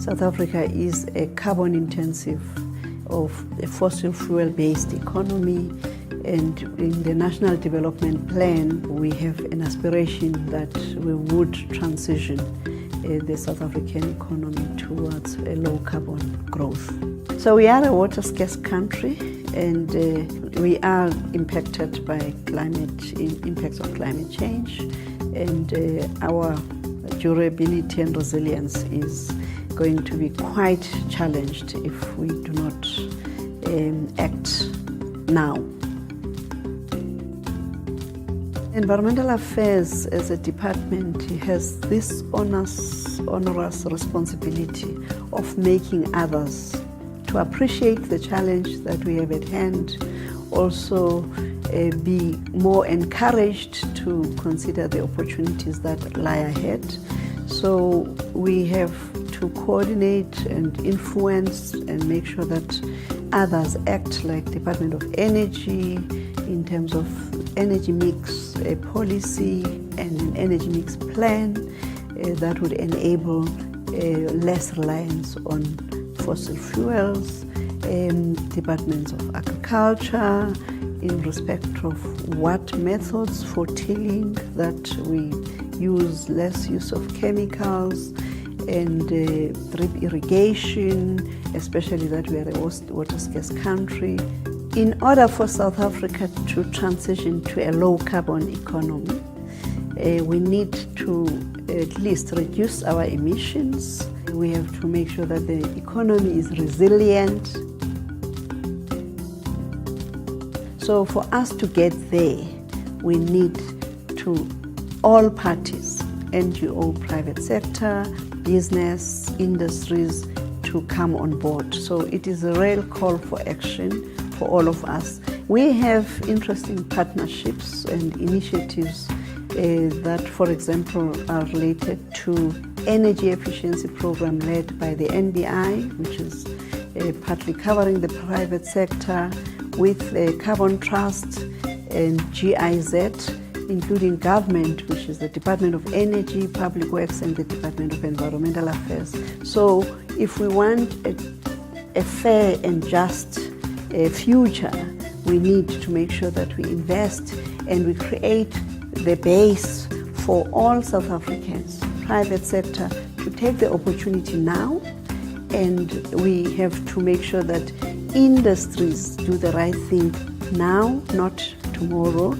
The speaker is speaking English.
South Africa is a carbon-intensive of a fossil fuel-based economy, and in the National Development Plan we have an aspiration that we would transition the South African economy towards a low-carbon growth. So we are a water-scarce country, and we are impacted by impacts of climate change, and our durability and resilience is going to be quite challenged if we do not act now. Environmental Affairs as a department has this onerous responsibility of making others to appreciate the challenge that we have at hand, also be more encouraged to consider the opportunities that lie ahead. So we have to coordinate and influence and make sure that others act, like Department of Energy in terms of energy mix policy and an energy mix plan that would enable less reliance on fossil fuels, departments of agriculture in respect of what methods for tilling, that we use less use of chemicals, and drip irrigation, especially that we are a water-scarce country. In order for South Africa to transition to a low-carbon economy, we need to at least reduce our emissions. We have to make sure that the economy is resilient. So for us to get there, we need to all parties, NGO, private sector, business, industries, to come on board. So it is a real call for action for all of us. We have interesting partnerships and initiatives that, for example, are related to energy efficiency program led by the NBI, which is partly covering the private sector, with the Carbon Trust and GIZ, including government, which is the Department of Energy, Public Works, and the Department of Environmental Affairs. So if we want a fair and just future, we need to make sure that we invest and we create the base for all South Africans, private sector, to take the opportunity now, and we have to make sure that industries do the right thing now, not tomorrow.